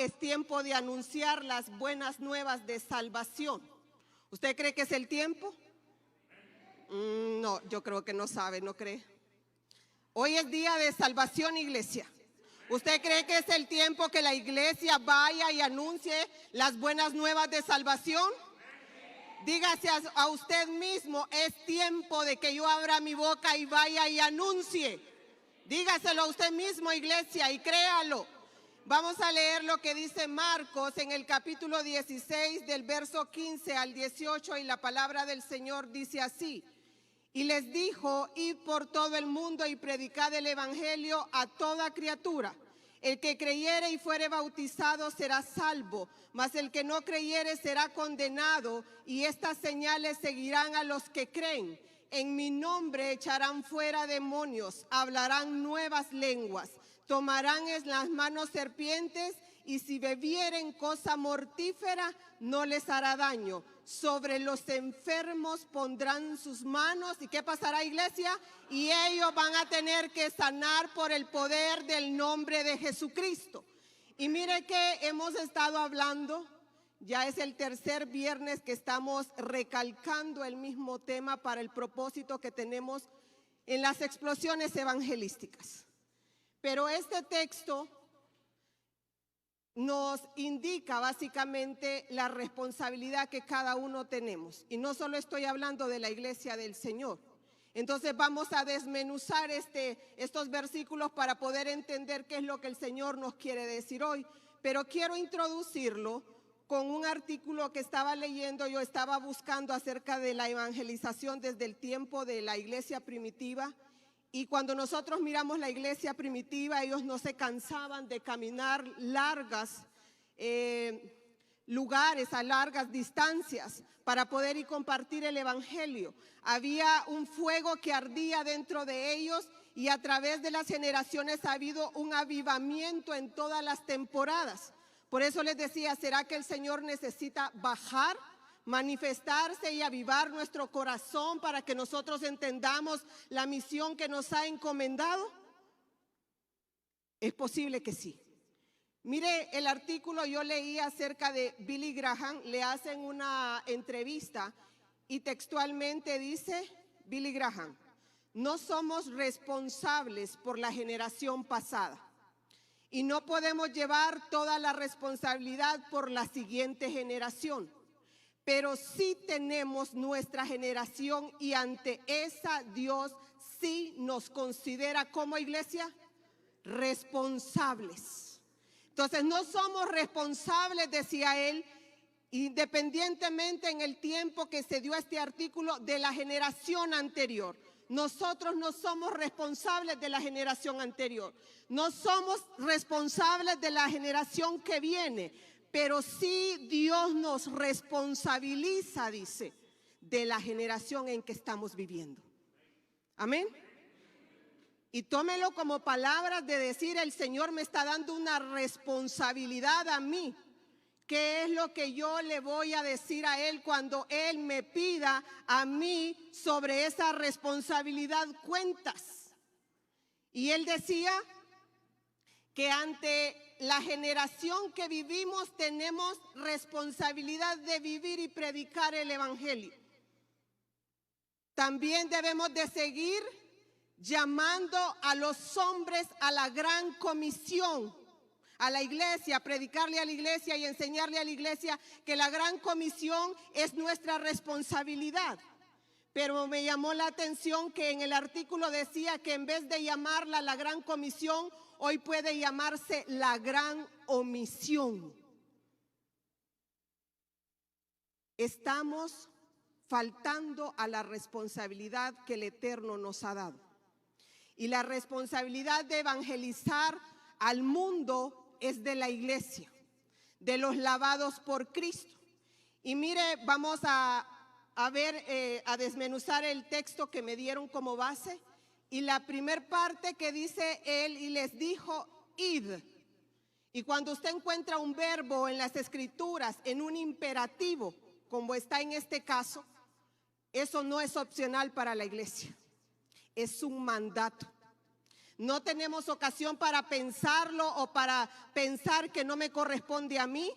es tiempo de anunciar las buenas nuevas de salvación. ¿Usted cree que es el tiempo? No, yo creo que no sabe, ¿no cree? Hoy es día de salvación, iglesia. ¿Usted cree que es el tiempo que la iglesia vaya y anuncie las buenas nuevas de salvación? Dígase a usted mismo, es tiempo de que yo abra mi boca y vaya y anuncie. Dígaselo a usted mismo, iglesia, y créalo. Vamos a leer lo que dice Marcos en el capítulo 16, del verso 15 al 18, y la palabra del Señor dice así. Y les dijo, id por todo el mundo y predicad el evangelio a toda criatura. El que creyere y fuere bautizado será salvo, mas el que no creyere será condenado. Y estas señales seguirán a los que creen. En mi nombre echarán fuera demonios, hablarán nuevas lenguas, tomarán en las manos serpientes, y si bebieren cosa mortífera no les hará daño. Sobre los enfermos pondrán sus manos. ¿Y qué pasará, iglesia? Y ellos van a tener que sanar por el poder del nombre de Jesucristo. Y mire que hemos estado hablando, ya es el tercer viernes que estamos recalcando el mismo tema para el propósito que tenemos en las explosiones evangelísticas. Pero este texto nos indica básicamente la responsabilidad que cada uno tenemos. Y no solo estoy hablando de la iglesia del Señor. Entonces vamos a desmenuzar estos versículos para poder entender qué es lo que el Señor nos quiere decir hoy. Pero quiero introducirlo con un artículo que estaba leyendo. Yo estaba buscando acerca de la evangelización desde el tiempo de la iglesia primitiva. Y cuando nosotros miramos la iglesia primitiva, ellos no se cansaban de caminar largas lugares, a largas distancias, para poder y compartir el evangelio. Había un fuego que ardía dentro de ellos, y a través de las generaciones ha habido un avivamiento en todas las temporadas. Por eso les decía, ¿será que el Señor necesita bajar, manifestarse y avivar nuestro corazón para que nosotros entendamos la misión que nos ha encomendado? Es posible que sí. Mire el artículo, yo leí acerca de Billy Graham, le hacen una entrevista y textualmente dice Billy Graham: no somos responsables por la generación pasada y no podemos llevar toda la responsabilidad por la siguiente generación. Pero sí tenemos nuestra generación, y ante esa Dios sí nos considera como iglesia responsables. Entonces no somos responsables, decía él, independientemente en el tiempo que se dio este artículo, de la generación anterior. Nosotros no somos responsables de la generación anterior, no somos responsables de la generación que viene. Pero sí Dios nos responsabiliza, dice, de la generación en que estamos viviendo. Amén. Y tómelo como palabras de decir, el Señor me está dando una responsabilidad a mí. ¿Qué es lo que yo le voy a decir a Él cuando Él me pida a mí sobre esa responsabilidad cuentas? Y Él decía que ante la generación que vivimos tenemos responsabilidad de vivir y predicar el evangelio. También debemos de seguir llamando a los hombres a la gran comisión, a la iglesia, predicarle a la iglesia y enseñarle a la iglesia que la gran comisión es nuestra responsabilidad. Pero me llamó la atención que en el artículo decía que en vez de llamarla la gran comisión, hoy puede llamarse la gran omisión. Estamos faltando a la responsabilidad que el Eterno nos ha dado. Y la responsabilidad de evangelizar al mundo es de la iglesia, de los lavados por Cristo. Y mire, vamos a desmenuzar el texto que me dieron como base. Y la primer parte que dice él, y les dijo, id. Y cuando usted encuentra un verbo en las escrituras, en un imperativo, como está en este caso, eso no es opcional para la iglesia, es un mandato. No tenemos ocasión para pensarlo o para pensar que no me corresponde a mí,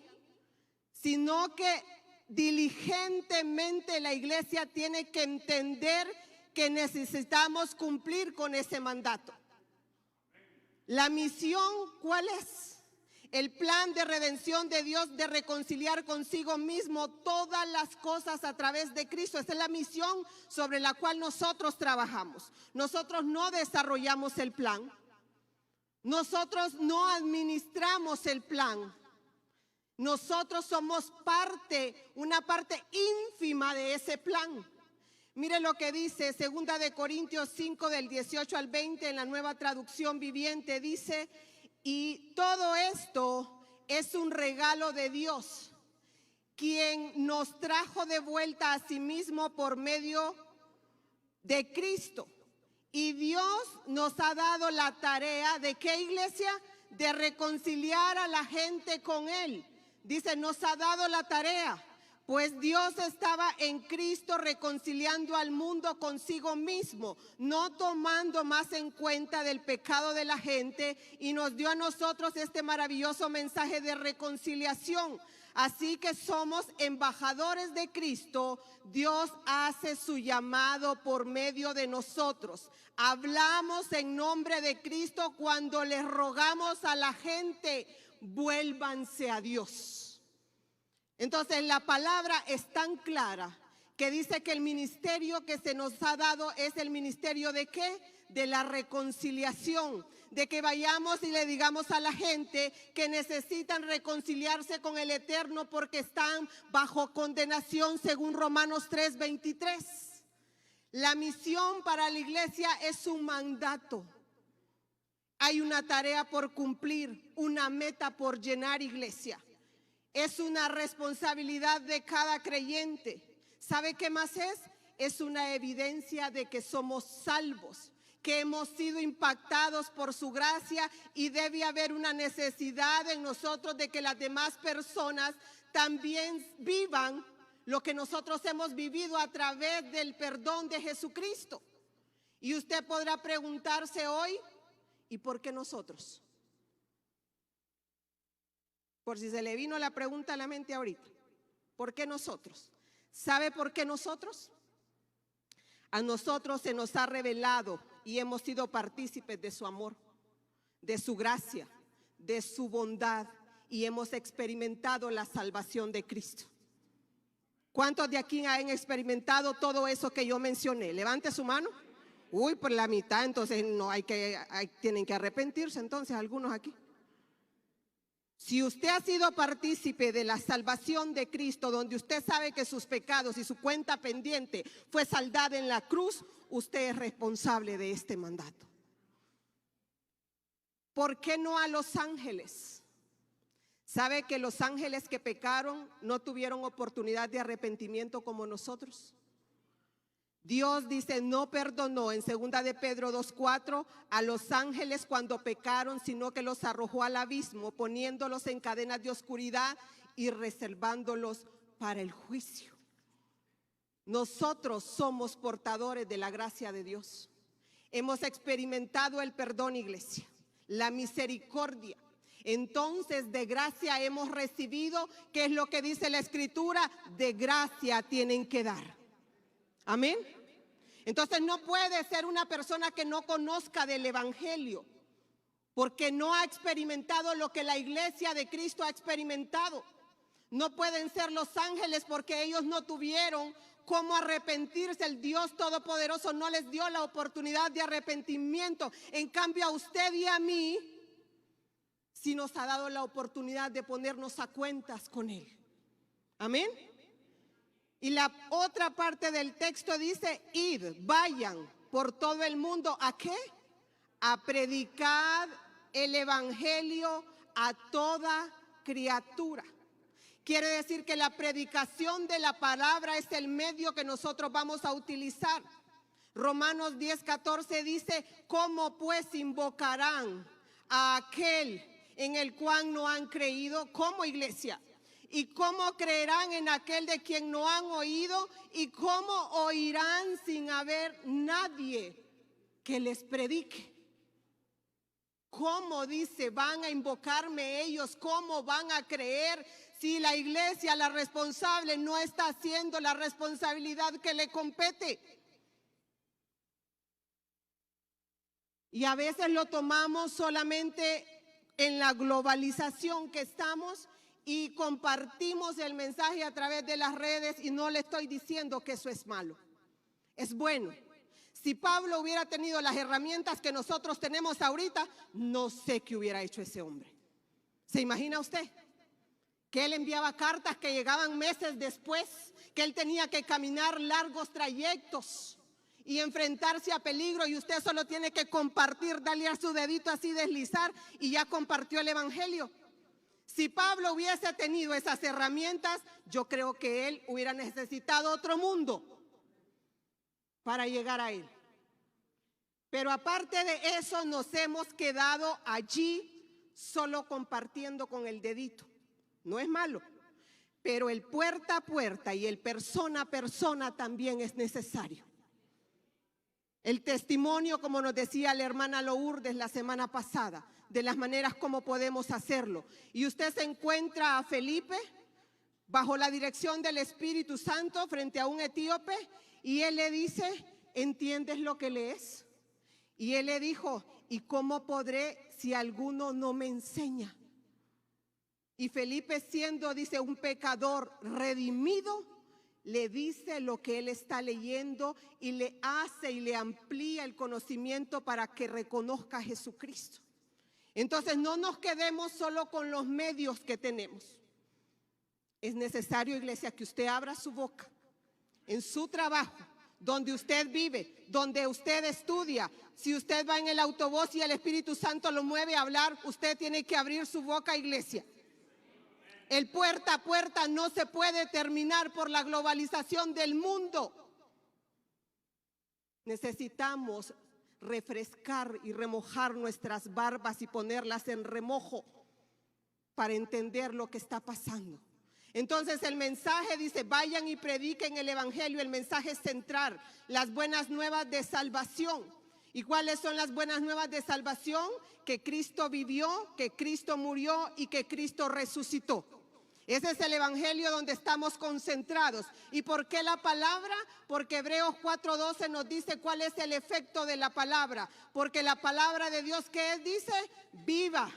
sino que diligentemente la iglesia tiene que entender que necesitamos cumplir con ese mandato. La misión, ¿cuál es? El plan de redención de Dios, de reconciliar consigo mismo todas las cosas a través de Cristo. Esa es la misión sobre la cual nosotros trabajamos. Nosotros no desarrollamos el plan. Nosotros no administramos el plan. Nosotros somos una parte ínfima de ese plan. Mire lo que dice 2 de Corintios 5 del 18 al 20 en la Nueva Traducción Viviente. Dice: y todo esto es un regalo de Dios, quien nos trajo de vuelta a sí mismo por medio de Cristo. Y Dios nos ha dado la tarea de ¿qué, iglesia? De reconciliar a la gente con Él. Dice, nos ha dado la tarea. Pues Dios estaba en Cristo reconciliando al mundo consigo mismo, no tomando más en cuenta del pecado de la gente, y nos dio a nosotros este maravilloso mensaje de reconciliación. Así que somos embajadores de Cristo. Dios hace su llamado por medio de nosotros. Hablamos en nombre de Cristo cuando les rogamos a la gente, vuélvanse a Dios. Entonces la palabra es tan clara que dice que el ministerio que se nos ha dado es el ministerio ¿de qué? De la reconciliación, de que vayamos y le digamos a la gente que necesitan reconciliarse con el Eterno porque están bajo condenación según Romanos 3:23. La misión para la iglesia es un mandato. Hay una tarea por cumplir, una meta por llenar, iglesia. Es una responsabilidad de cada creyente. ¿Sabe qué más es? Es una evidencia de que somos salvos, que hemos sido impactados por su gracia, y debe haber una necesidad en nosotros de que las demás personas también vivan lo que nosotros hemos vivido a través del perdón de Jesucristo. Y usted podrá preguntarse hoy, ¿y por qué nosotros? Por si se le vino la pregunta a la mente ahorita. ¿Por qué nosotros? ¿Sabe por qué nosotros? A nosotros se nos ha revelado y hemos sido partícipes de su amor, de su gracia, de su bondad, y hemos experimentado la salvación de Cristo. ¿Cuántos de aquí han experimentado todo eso que yo mencioné? Levante su mano. Uy, por la mitad, entonces no tienen que arrepentirse entonces algunos aquí. Si usted ha sido partícipe de la salvación de Cristo, donde usted sabe que sus pecados y su cuenta pendiente fue saldada en la cruz, usted es responsable de este mandato. ¿Por qué no a los ángeles? ¿Sabe que los ángeles que pecaron no tuvieron oportunidad de arrepentimiento como nosotros? Dios dice, no perdonó en 2 de Pedro 2:4 a los ángeles cuando pecaron, sino que los arrojó al abismo, poniéndolos en cadenas de oscuridad y reservándolos para el juicio. Nosotros somos portadores de la gracia de Dios. Hemos experimentado el perdón, iglesia, la misericordia. Entonces de gracia hemos recibido, ¿qué es lo que dice la Escritura? De gracia tienen que dar. Amén. Entonces no puede ser una persona que no conozca del Evangelio, porque no ha experimentado lo que la iglesia de Cristo ha experimentado. No pueden ser los ángeles porque ellos no tuvieron cómo arrepentirse. El Dios Todopoderoso no les dio la oportunidad de arrepentimiento. En cambio, a usted y a mí sí nos ha dado la oportunidad de ponernos a cuentas con Él. Amén. Y la otra parte del texto dice, id, vayan por todo el mundo. ¿A qué? A predicar el evangelio a toda criatura. Quiere decir que la predicación de la palabra es el medio que nosotros vamos a utilizar. Romanos 10:14 dice, ¿cómo pues invocarán a aquel en el cual no han creído? ¿Cómo, iglesia? ¿Y cómo creerán en aquel de quien no han oído? ¿Y cómo oirán sin haber nadie que les predique? ¿Cómo dice? ¿Van a invocarme ellos? ¿Cómo van a creer si la iglesia, la responsable, no está haciendo la responsabilidad que le compete? Y a veces lo tomamos solamente en la globalización que estamos y compartimos el mensaje a través de las redes, y no le estoy diciendo que eso es malo. Es bueno. Si Pablo hubiera tenido las herramientas que nosotros tenemos ahorita, no sé qué hubiera hecho ese hombre. ¿Se imagina usted? Que él enviaba cartas que llegaban meses después, que él tenía que caminar largos trayectos y enfrentarse a peligro, y usted solo tiene que compartir, darle a su dedito así, deslizar, y ya compartió el evangelio. Si Pablo hubiese tenido esas herramientas, yo creo que él hubiera necesitado otro mundo para llegar a él. Pero aparte de eso, nos hemos quedado allí solo compartiendo con el dedito. No es malo, pero el puerta a puerta y el persona a persona también es necesario. El testimonio, como nos decía la hermana Lourdes la semana pasada, de las maneras como podemos hacerlo. Y usted se encuentra a Felipe bajo la dirección del Espíritu Santo frente a un etíope, y él le dice, ¿entiendes lo que lees? Y él le dijo, ¿y cómo podré si alguno no me enseña? Y Felipe, siendo, dice, un pecador redimido, le dice lo que él está leyendo y le hace y le amplía el conocimiento para que reconozca a Jesucristo. Entonces no nos quedemos solo con los medios que tenemos. Es necesario, iglesia, que usted abra su boca en su trabajo, donde usted vive, donde usted estudia. Si usted va en el autobús y el Espíritu Santo lo mueve a hablar, usted tiene que abrir su boca, iglesia. El puerta a puerta no se puede terminar por la globalización del mundo. Necesitamos refrescar y remojar nuestras barbas y ponerlas en remojo para entender lo que está pasando. Entonces el mensaje dice, vayan y prediquen el evangelio. El mensaje es central, las buenas nuevas de salvación. ¿Y cuáles son las buenas nuevas de salvación? Que Cristo vivió, que Cristo murió y que Cristo resucitó. Ese es el evangelio donde estamos concentrados. ¿Y por qué la palabra? Porque Hebreos 4:12 nos dice cuál es el efecto de la palabra. Porque la palabra de Dios, ¿qué es? Dice, viva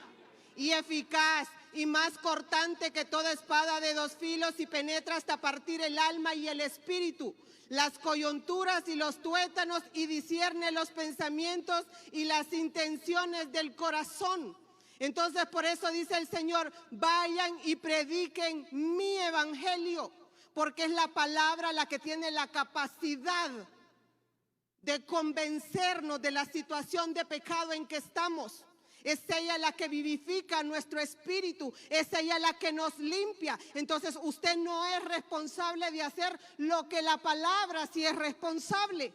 y eficaz y más cortante que toda espada de dos filos, y penetra hasta partir el alma y el espíritu, las coyunturas y los tuétanos, y discierne los pensamientos y las intenciones del corazón. Entonces, por eso dice el Señor, vayan y prediquen mi evangelio, porque es la palabra la que tiene la capacidad de convencernos de la situación de pecado en que estamos. Es ella la que vivifica nuestro espíritu, es ella la que nos limpia. Entonces usted no es responsable de hacer lo que la palabra sí es responsable.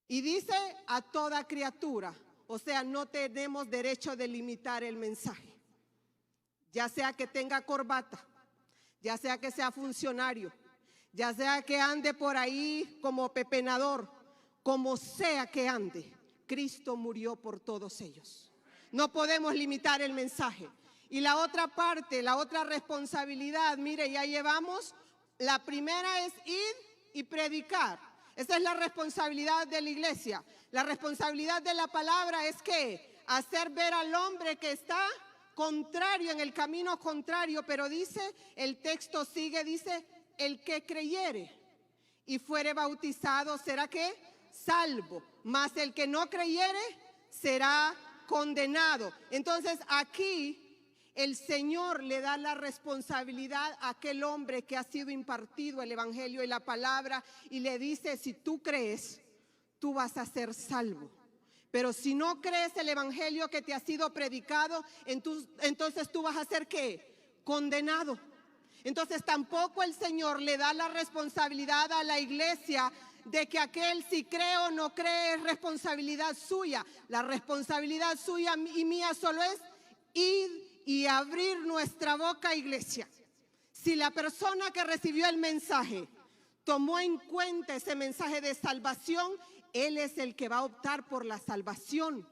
Y dice a toda criatura, o sea, no tenemos derecho de limitar el mensaje. Ya sea que tenga corbata, ya sea que sea funcionario, ya sea que ande por ahí como pepenador, como sea que ande, Cristo murió por todos ellos. No podemos limitar el mensaje. Y la otra parte, la otra responsabilidad, mire, ya llevamos, la primera es ir y predicar. Esa es la responsabilidad de la iglesia. La responsabilidad de la palabra es que hacer ver al hombre que está contrario, en el camino contrario, pero dice, el texto sigue, dice, el que creyere y fuere bautizado será ¿qué? Salvo, mas el que no creyere será condenado. Entonces aquí el Señor le da la responsabilidad a aquel hombre que ha sido impartido el evangelio y la palabra, y le dice, si tú crees, tú vas a ser salvo. Pero si no crees el evangelio que te ha sido predicado, entonces tú vas a ser ¿qué? Condenado. Entonces tampoco el Señor le da la responsabilidad a la iglesia de que aquel si cree o no cree es responsabilidad suya. La responsabilidad suya y mía solo es ir y abrir nuestra boca, iglesia. Si la persona que recibió el mensaje tomó en cuenta ese mensaje de salvación, él es el que va a optar por la salvación.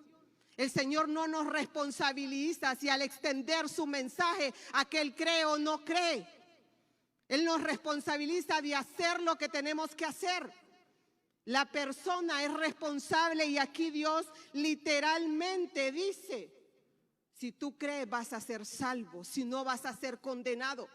El Señor no nos responsabiliza si al extender su mensaje aquel cree o no cree. Él nos responsabiliza de hacer lo que tenemos que hacer. La persona es responsable y aquí Dios literalmente dice, si tú crees vas a ser salvo, si no vas a ser condenado.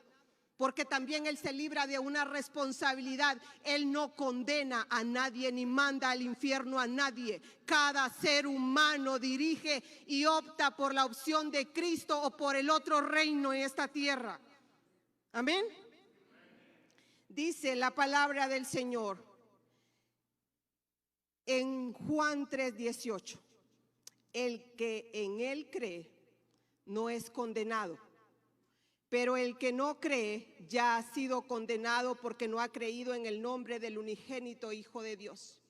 Porque también Él se libra de una responsabilidad. Él no condena a nadie ni manda al infierno a nadie. Cada ser humano dirige y opta por la opción de Cristo o por el otro reino en esta tierra. Amén. Dice la palabra del Señor en Juan 3:18. El que en Él cree no es condenado. Pero el que no cree ya ha sido condenado porque no ha creído en el nombre del unigénito Hijo de Dios.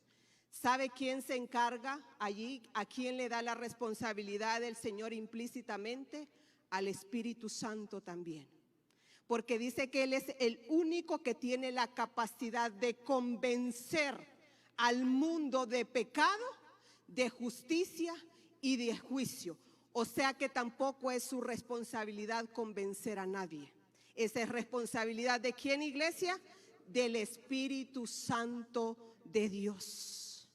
¿Sabe quién se encarga allí? ¿A quién le da la responsabilidad del Señor implícitamente? Al Espíritu Santo también. Porque dice que Él es el único que tiene la capacidad de convencer al mundo de pecado, de justicia y de juicio. O sea que tampoco es su responsabilidad convencer a nadie. Esa es responsabilidad ¿de quién, iglesia? Del Espíritu Santo de Dios.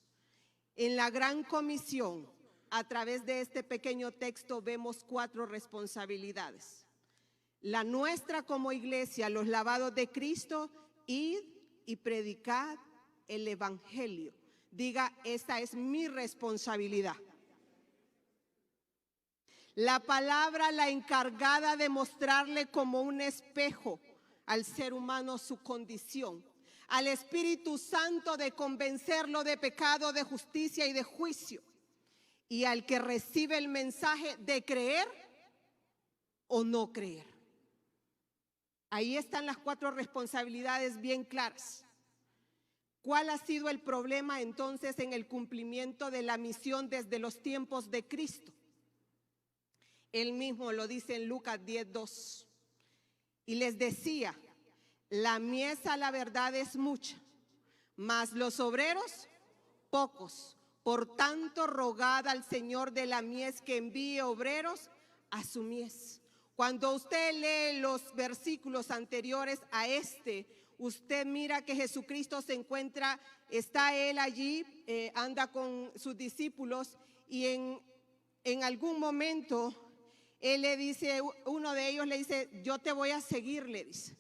En la Gran Comisión, a través de este pequeño texto, vemos 4 responsabilidades. La nuestra como iglesia, los lavados de Cristo, id y predicad el Evangelio. Diga, esta es mi responsabilidad. La palabra, la encargada de mostrarle como un espejo al ser humano su condición. Al Espíritu Santo de convencerlo de pecado, de justicia y de juicio. Y al que recibe el mensaje de creer o no creer. Ahí están las 4 responsabilidades bien claras. ¿Cuál ha sido el problema entonces en el cumplimiento de la misión desde los tiempos de Cristo? Él mismo lo dice en Lucas 10:2. Y les decía, la mies a la verdad es mucha, mas los obreros pocos. Por tanto, rogad al Señor de la mies que envíe obreros a su mies. Cuando usted lee los versículos anteriores a este, usted mira que Jesucristo se encuentra, está Él allí, anda con sus discípulos y en algún momento Él le dice, uno de ellos le dice, yo te voy a seguir, le dice,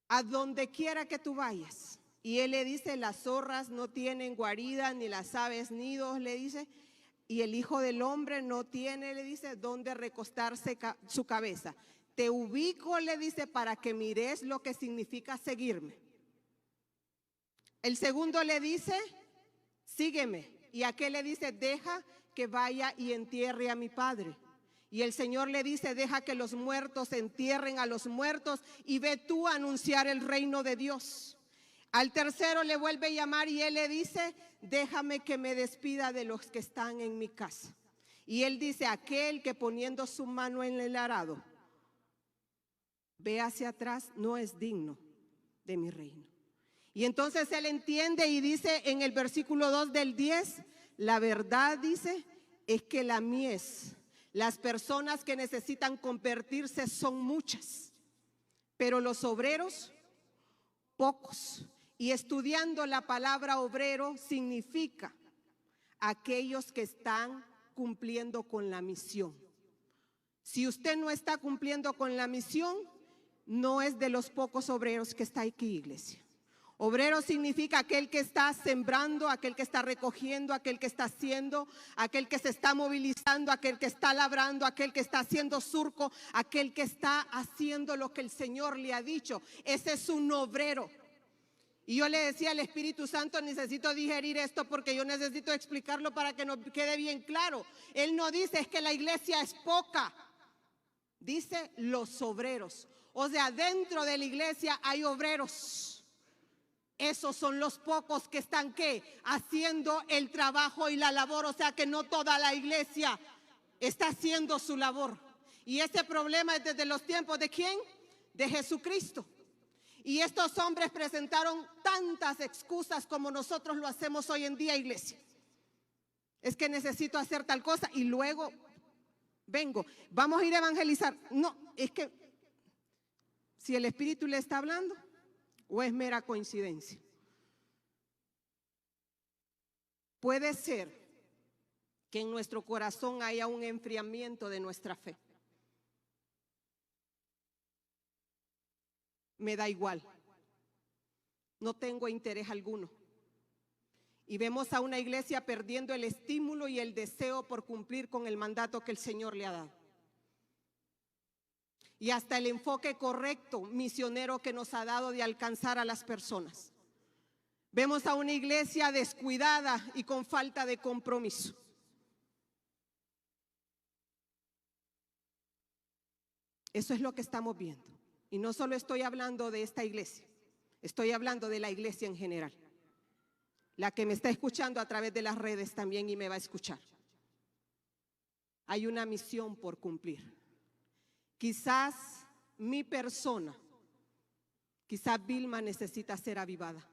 a donde quiera que tú vayas. Y Él le dice, las zorras no tienen guarida, ni las aves nidos, le dice, y el Hijo del Hombre no tiene, le dice, dónde recostarse su cabeza. Te ubico, le dice, para que mires lo que significa seguirme. El segundo le dice, sígueme. Y aquel le dice, deja que vaya y entierre a mi Padre. Y el Señor le dice, deja que los muertos entierren a los muertos y ve tú a anunciar el reino de Dios. Al tercero le vuelve a llamar y Él le dice, déjame que me despida de los que están en mi casa. Y Él dice, aquel que poniendo su mano en el arado ve hacia atrás no es digno de mi reino. Y entonces Él entiende y dice en el versículo 2 del 10, la verdad dice, es que la mies, las personas que necesitan convertirse son muchas, pero los obreros pocos. Y estudiando la palabra obrero significa aquellos que están cumpliendo con la misión. Si usted no está cumpliendo con la misión, no es de los pocos obreros que está aquí, iglesia. Obrero significa aquel que está sembrando, aquel que está recogiendo, aquel que está haciendo, aquel que se está movilizando, aquel que está labrando, aquel que está haciendo surco, aquel que está haciendo lo que el Señor le ha dicho. Ese es un obrero. Y yo le decía al Espíritu Santo, necesito digerir esto porque yo necesito explicarlo para que nos quede bien claro. Él no dice es que la iglesia es poca, dice los obreros. O sea, dentro de la iglesia hay obreros. Esos son los pocos que están ¿qué? Haciendo el trabajo y la labor. O sea que no toda la iglesia está haciendo su labor. Y ese problema es desde los tiempos ¿de quién? De Jesucristo. Y estos hombres presentaron tantas excusas como nosotros lo hacemos hoy en día, iglesia. es que necesito hacer tal cosa y luego vengo. Vamos a ir a evangelizar. No, es que si el Espíritu le está hablando o es mera coincidencia. Puede ser que en nuestro corazón haya un enfriamiento de nuestra fe. Me da igual. No tengo interés alguno. Y vemos a una iglesia perdiendo el estímulo y el deseo por cumplir con el mandato que el Señor le ha dado. Y hasta el enfoque correcto, misionero, que nos ha dado de alcanzar a las personas. Vemos a una iglesia descuidada y con falta de compromiso. Eso es lo que estamos viendo. Y no solo estoy hablando de esta iglesia, estoy hablando de la iglesia en general. La que me está escuchando a través de las redes también y me va a escuchar. Hay una misión por cumplir. Quizás mi persona, quizás Vilma necesita ser avivada.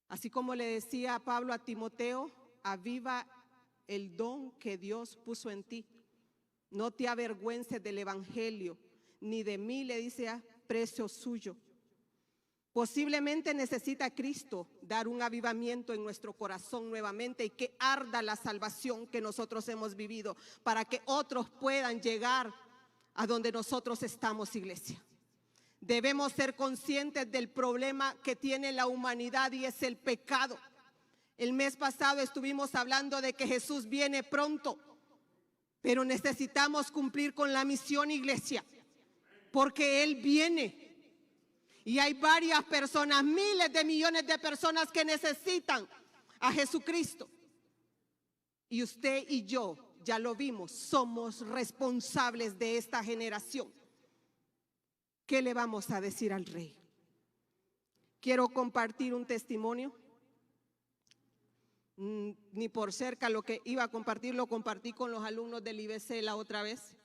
Así como le decía Pablo a Timoteo, aviva el don que Dios puso en ti. No te avergüences del evangelio, ni de mí, le dice, a precio suyo. Posiblemente necesita Cristo dar un avivamiento en nuestro corazón nuevamente y que arda la salvación que nosotros hemos vivido para que otros puedan llegar a donde nosotros estamos, iglesia. Debemos ser conscientes del problema que tiene la humanidad y es el pecado. El mes pasado estuvimos hablando de que Jesús viene pronto, pero necesitamos cumplir con la misión, iglesia, porque Él viene. Y hay varias personas, miles de millones de personas que necesitan a Jesucristo. Y usted y yo, ya lo vimos, somos responsables de esta generación. ¿Qué le vamos a decir al Rey? Quiero compartir un testimonio. Ni por cerca lo que iba a compartir, lo compartí con los alumnos del IBC la otra vez.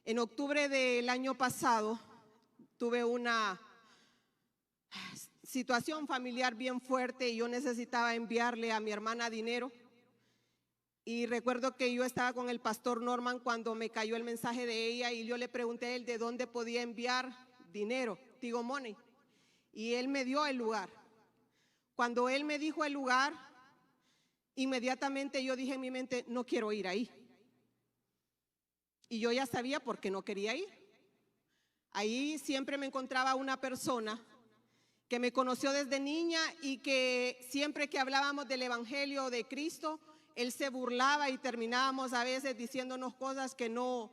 En octubre del año pasado tuve una situación familiar bien fuerte y yo necesitaba enviarle a mi hermana dinero. Y recuerdo que yo estaba con el pastor Norman cuando me cayó el mensaje de ella y yo le pregunté a él de dónde podía enviar dinero, Tigo Money. Y él me dio el lugar. Cuando él me dijo el lugar, inmediatamente yo dije en mi mente, no quiero ir ahí. Y yo ya sabía por qué no quería ir. Ahí siempre me encontraba una persona que me conoció desde niña y que siempre que hablábamos del evangelio de Cristo, él se burlaba y terminábamos a veces diciéndonos cosas que no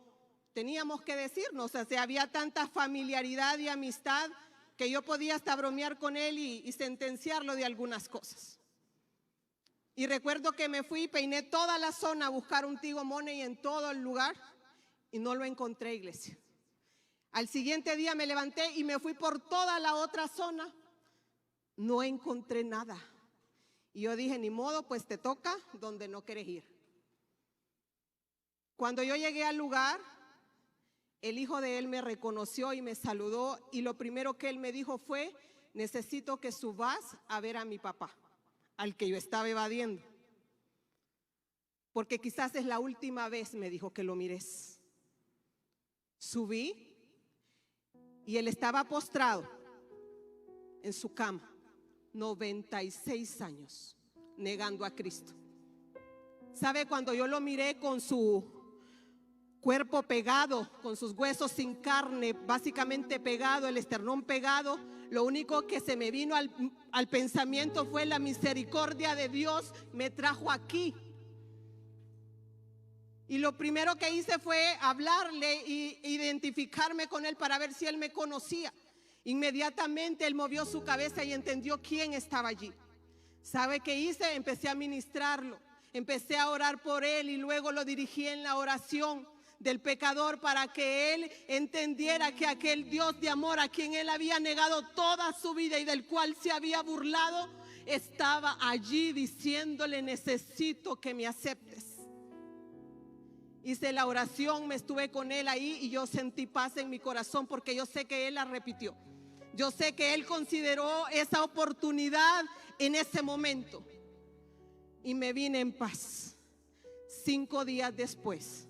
teníamos que decirnos. O sea, había tanta familiaridad y amistad que yo podía hasta bromear con él y sentenciarlo de algunas cosas. Y recuerdo que me fui y peiné toda la zona a buscar un Tigo Money en todo el lugar y no lo encontré, iglesia. Al siguiente día me levanté y me fui por toda la otra zona. No encontré nada. Y yo dije, ni modo, pues te toca donde no quieres ir. Cuando yo llegué al lugar, el hijo de él me reconoció y me saludó y lo primero que él me dijo fue, necesito que subas a ver a mi papá, al que yo estaba evadiendo. Porque quizás es la última vez, me dijo, que lo mires. Subí y él estaba postrado en su cama, 96 años, negando a Cristo. ¿Sabe? Cuando yo lo miré con su cuerpo pegado, con sus huesos sin carne, básicamente pegado, el esternón pegado, lo único que se me vino al pensamiento fue la misericordia de Dios me trajo aquí. Y lo primero que hice fue hablarle e identificarme con él para ver si él me conocía. Inmediatamente él movió su cabeza y entendió quién estaba allí. ¿Sabe qué hice? Empecé a ministrarlo, empecé a orar por él y luego lo dirigí en la oración del pecador para que él entendiera que aquel Dios de amor a quien él había negado toda su vida y del cual se había burlado, estaba allí diciéndole, necesito que me aceptes. Hice la oración, me estuve con él ahí y yo sentí paz en mi corazón porque yo sé que él la repitió. Yo sé que él consideró esa oportunidad en ese momento. y me vine en paz. 5 días después,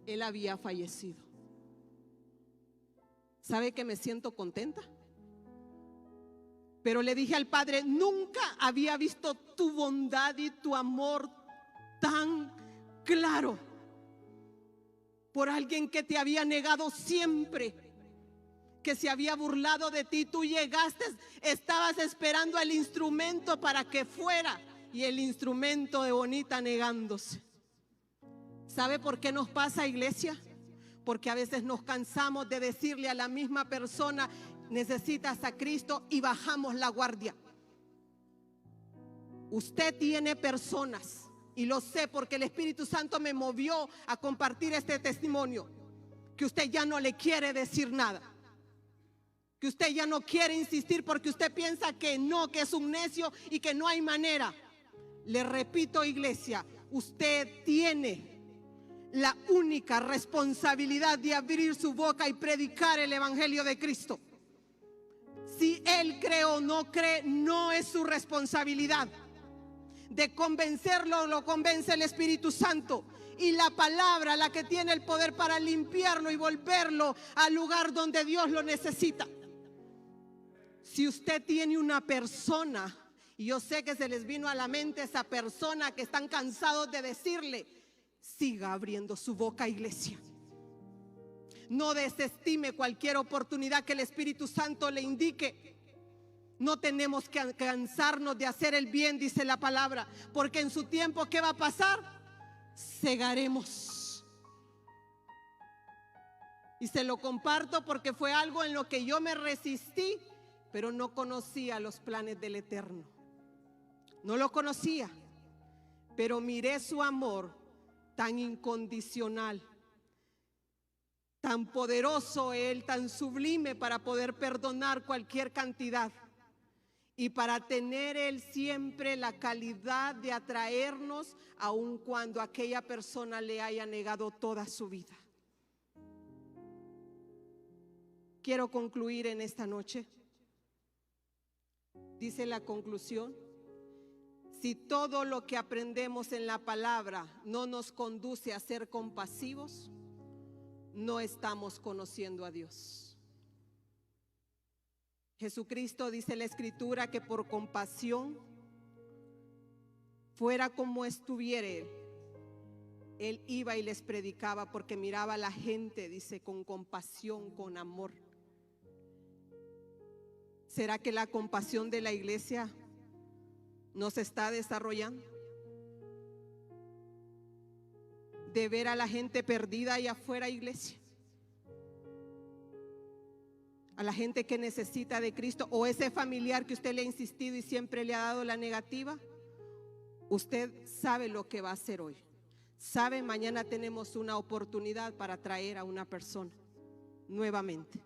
él había fallecido. ¿Sabe que me siento contenta? Pero le dije al Padre, nunca había visto tu bondad y tu amor tan claro por alguien que te había negado siempre, que se había burlado de ti. Tú llegaste, estabas esperando el instrumento para que fuera, y el instrumento de Bonita negándose. ¿Sabe por qué nos pasa, iglesia? Porque a veces nos cansamos de decirle a la misma persona, necesitas a Cristo, y bajamos la guardia. Usted tiene personas, y lo sé porque el Espíritu Santo me movió a compartir este testimonio, que usted ya no le quiere decir nada, que usted ya no quiere insistir porque usted piensa que no, que es un necio y que no hay manera. Le repito, iglesia, usted tiene la única responsabilidad de abrir su boca y predicar el Evangelio de Cristo. Si él cree o no cree, no es su responsabilidad. De convencerlo, lo convence el Espíritu Santo, y la palabra, la que tiene el poder para limpiarlo y volverlo al lugar donde Dios lo necesita. Si usted tiene una persona, y yo sé que se les vino a la mente esa persona que están cansados de decirle, siga abriendo su boca, iglesia. No desestime cualquier oportunidad que el Espíritu Santo le indique. No tenemos que cansarnos de hacer el bien, dice la palabra, porque en su tiempo, ¿qué va a pasar? Segaremos. Y se lo comparto porque fue algo en lo que yo me resistí, pero no conocía los planes del Eterno. No lo conocía, pero miré su amor tan incondicional, tan poderoso él, tan sublime para poder perdonar cualquier cantidad, y para tener él siempre la calidad de atraernos aun cuando aquella persona le haya negado toda su vida. Quiero concluir en esta noche. Dice la conclusión: si todo lo que aprendemos en la palabra no nos conduce a ser compasivos, no estamos conociendo a Dios. Jesucristo, dice la Escritura, que por compasión, fuera como estuviera él iba y les predicaba, porque miraba a la gente, dice, con compasión, con amor. ¿Será que la compasión de la iglesia no se está desarrollando? De ver a la gente perdida allá afuera, iglesia, a la gente que necesita de Cristo, o ese familiar que usted le ha insistido y siempre le ha dado la negativa. Usted sabe lo que va a hacer hoy. Sabe, mañana tenemos una oportunidad para traer a una persona nuevamente.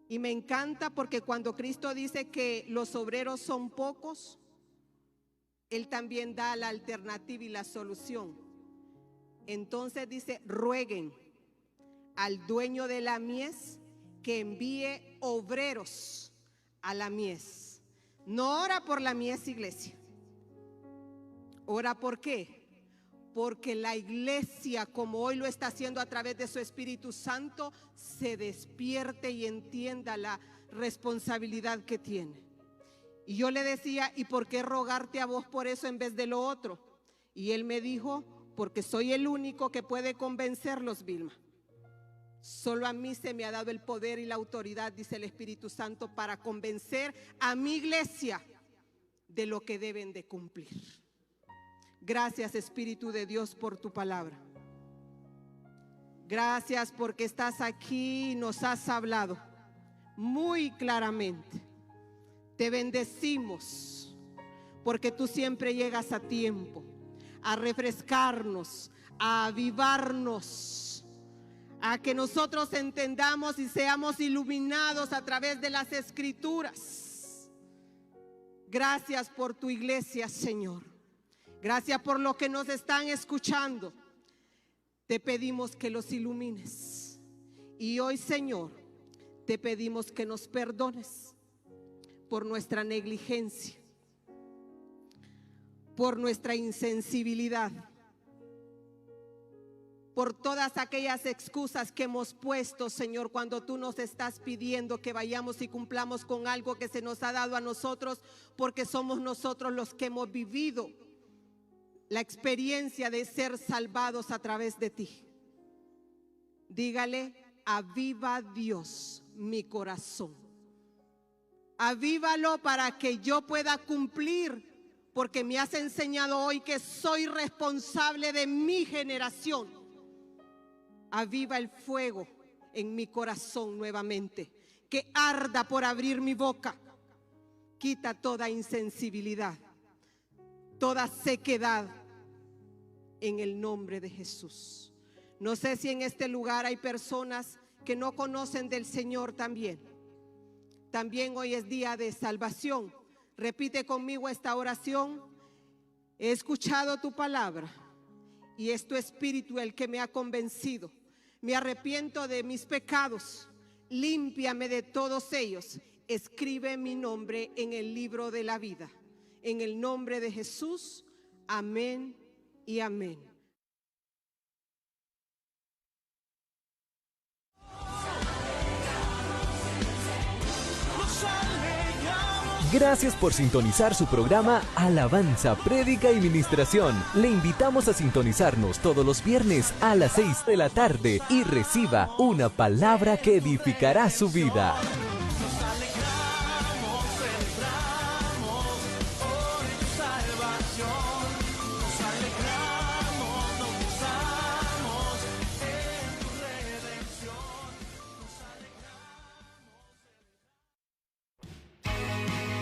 Y me encanta porque cuando Cristo dice que los obreros son pocos, Él también da la alternativa y la solución. Entonces dice: rueguen al dueño de la mies que envíe obreros a la mies. No ora por la mies, iglesia. Ora ¿por qué? Porque la iglesia, como hoy lo está haciendo a través de su Espíritu Santo, se despierte y entienda la responsabilidad que tiene. Y yo le decía: ¿y por qué rogarte a vos por eso en vez de lo otro? Y él me dijo: porque soy el único que puede convencerlos, Vilma. Solo a mí se me ha dado el poder y la autoridad, dice el Espíritu Santo, para convencer a mi iglesia de lo que deben de cumplir. Gracias, Espíritu de Dios, por tu palabra. Gracias porque estás aquí y nos has hablado muy claramente. Te bendecimos porque tú siempre llegas a tiempo a refrescarnos, a avivarnos, a que nosotros entendamos y seamos iluminados a través de las Escrituras. Gracias por tu iglesia, Señor. Gracias por los que nos están escuchando. Te pedimos que los ilumines. Y hoy, Señor, te pedimos que nos perdones por nuestra negligencia, por nuestra insensibilidad, por todas aquellas excusas que hemos puesto, Señor, cuando tú nos estás pidiendo que vayamos y cumplamos con algo que se nos ha dado a nosotros, porque somos nosotros los que hemos vivido la experiencia de ser salvados a través de ti. Dígale: aviva, Dios, mi corazón. Avívalo para que yo pueda cumplir, porque me has enseñado hoy que soy responsable de mi generación. Aviva el fuego en mi corazón nuevamente, que arda por abrir mi boca. Quita toda insensibilidad, toda sequedad, en el nombre de Jesús. No sé si en este lugar hay personas que no conocen del Señor también. También hoy es día de salvación. Repite conmigo esta oración: he escuchado tu palabra y es tu Espíritu el que me ha convencido. Me arrepiento de mis pecados, límpiame de todos ellos. Escribe mi nombre en el libro de la vida. En el nombre de Jesús, amén y amén. Gracias por sintonizar su programa Alabanza, Prédica y Ministración. Le invitamos a sintonizarnos todos los viernes a las 6 de la tarde y reciba una palabra que edificará su vida.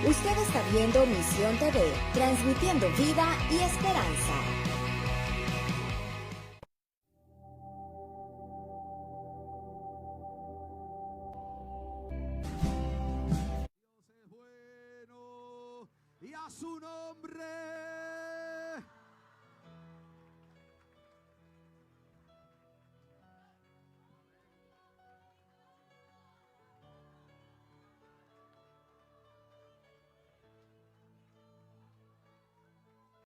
Usted está viendo Misión TV, transmitiendo vida y esperanza. Dios es bueno y a su nombre